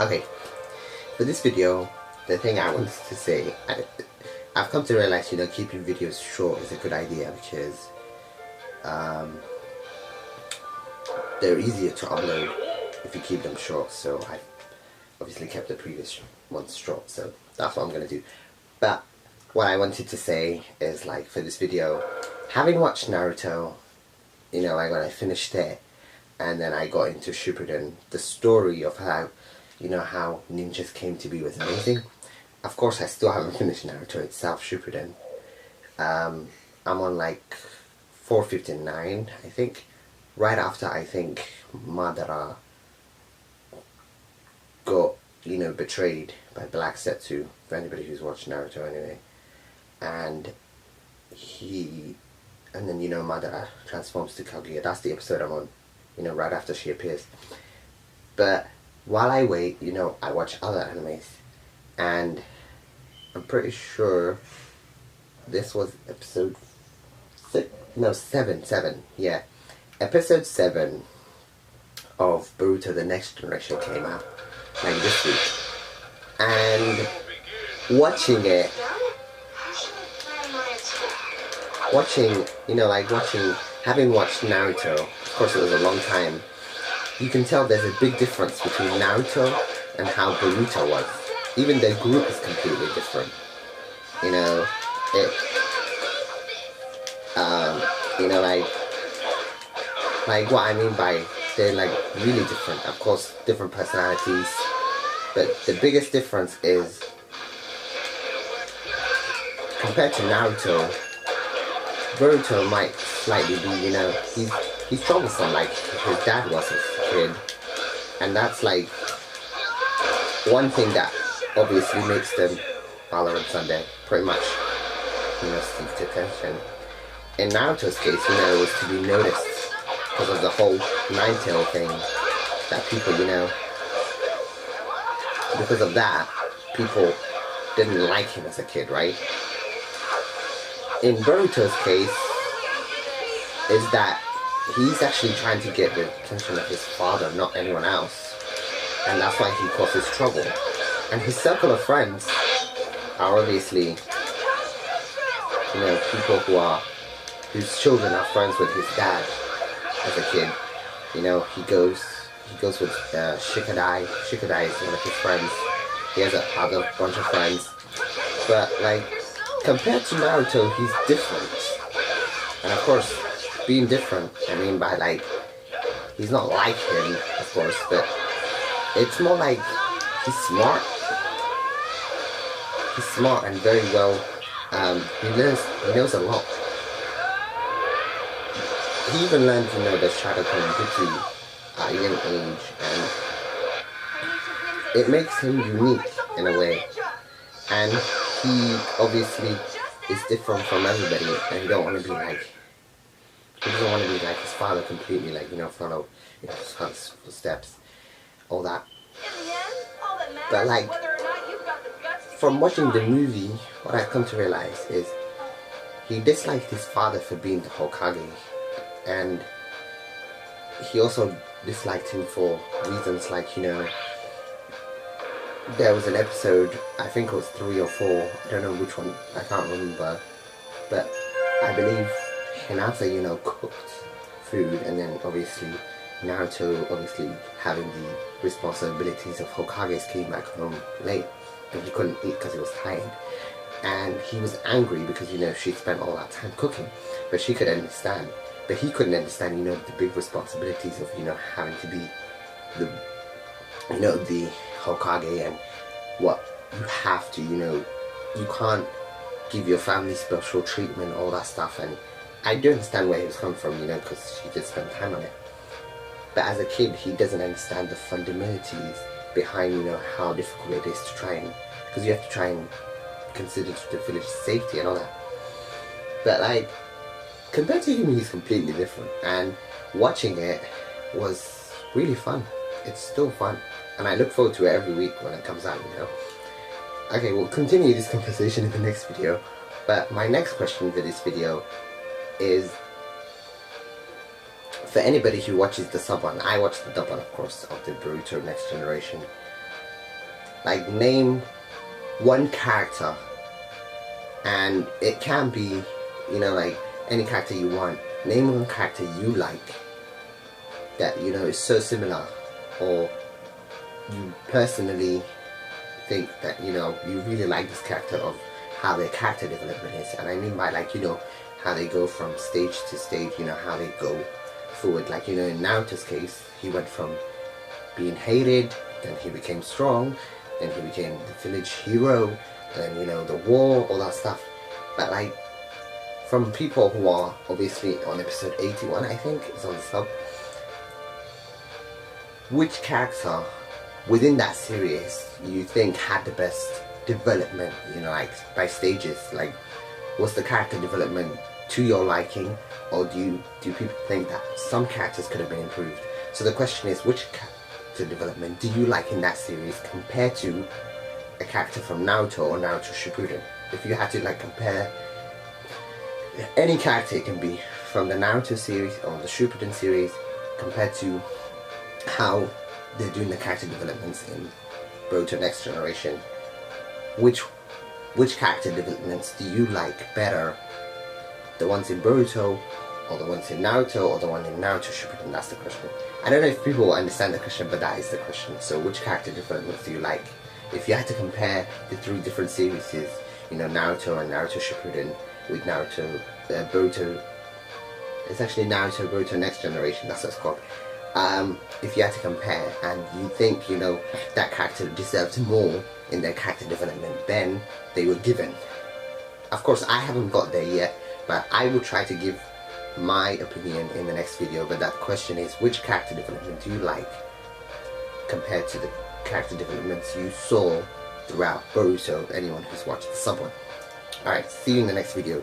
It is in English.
Okay, for this video, the thing I wanted to say, I've come to realize, keeping videos short is a good idea because they're easier to upload if you keep them short. So I've obviously kept the previous ones short, so that's what I'm going to do. But what I wanted to say is, like, for this video, having watched Naruto, like when I finished it, and then I got into Shippuden, the story of how ninjas came to be was amazing. Of course, I still haven't finished Naruto itself, Shippuden. I'm on like 459, I think. Right after, I think, Madara got, betrayed by Black Setsu, for anybody who's watched Naruto anyway. And then, Madara transforms to Kaguya. That's the episode I'm on, right after she appears. But while I wait, I watch other animes. And I'm pretty sure this was episode 7, yeah. Episode 7 of Naruto The Next Generation came out, like this week. And watching it, having watched Naruto, of course it was a long time, you can tell there's a big difference between Naruto and how Naruto was. Even their group is completely different. Like what I mean by they're like really different. Of course, different personalities, but the biggest difference is compared to Naruto, Naruto might slightly be, he's troublesome like his dad was as a kid, and that's like one thing that obviously makes them father and son. They're pretty much, seek to attention. In Naruto's case, it was to be noticed because of the whole nine-tail thing that people, because of that, people didn't like him as a kid, right? In Boruto's case, is that he's actually trying to get the attention of his father, not anyone else. And that's why he causes trouble. And his circle of friends are obviously, people whose children are friends with his dad as a kid. He goes with Shikadai. Shikadai is one of his friends. He has other bunch of friends. But, like, compared to Naruto, he's different. And, of course, being different, I mean by, like, he's not like him, of course, but it's more like he's smart. He's smart and very well, he knows a lot. He even learned, the Shadow-Clone Jutsu at a young age, and it makes him unique in a way. And he obviously is different from everybody, and he doesn't want to be like his father completely, like, follow his father's footsteps, all that. But like, from watching the movie, what I've come to realize is he disliked his father for being the Hokage, and he also disliked him for reasons like, there was an episode, I think it was 3 or 4, I don't know which one, I can't remember, but I believe Hinata, cooked food, and then obviously Naruto, obviously having the responsibilities of Hokages, came back home late, and he couldn't eat because he was tired. And he was angry because, she'd spent all that time cooking, but she could understand. But he couldn't understand, the big responsibilities of, having to be the Hokage, and what you have to, you can't give your family special treatment, all that stuff. And I do understand where he was coming from, because she did spend time on it. But as a kid, he doesn't understand the fundamentals behind, how difficult it is to try and, because you have to try and consider the village safety and all that. But like, compared to him, he's completely different, and watching it was really fun. It's still fun, and I look forward to it every week when it comes out, Okay, we'll continue this conversation in the next video, but my next question for this video is, for anybody who watches the sub one, I watch the dub one, of course, of the Naruto Next Generation, Like, name one character, and it can be, you know, like any character you want. Name one character you like that, you know, is so similar, or you personally think that, you know, you really like this character, of how their character development is. And I mean by, like, you know, how they go from stage to stage, you know, how they go forward. Like, you know, in Naruto's case, he went from being hated, then he became strong, then he became the village hero, and, you know, the war, all that stuff. But, like, from people who are obviously on episode 81, I think, is on the sub, which character within that series you think had the best development, you know, like by stages? Like, was the character development to your liking, or do people think that some characters could have been improved? So the question is, which character development do you like in that series compared to a character from Naruto or Naruto Shippuden? If you had to, like, compare any character, it can be from the Naruto series or the Shippuden series, compared to how they're doing the character developments in Boruto Next Generation, which character developments do you like better? The ones in Boruto, or the ones in Naruto, or the one in Naruto Shippuden? That's the question. I don't know if people will understand the question, but that is the question. So which character developments do you like? If you had to compare the 3 different series, you know, Naruto and Naruto Shippuden with Naruto, Boruto, it's actually Naruto Boruto Next Generation, that's what it's called. If you had to compare, and you think, you know, that character deserves more in their character development than they were given. Of course, I haven't got there yet, but I will try to give my opinion in the next video. But that question is, which character development do you like compared to the character developments you saw throughout Boruto? Anyone who's watched the sub one. Alright, see you in the next video.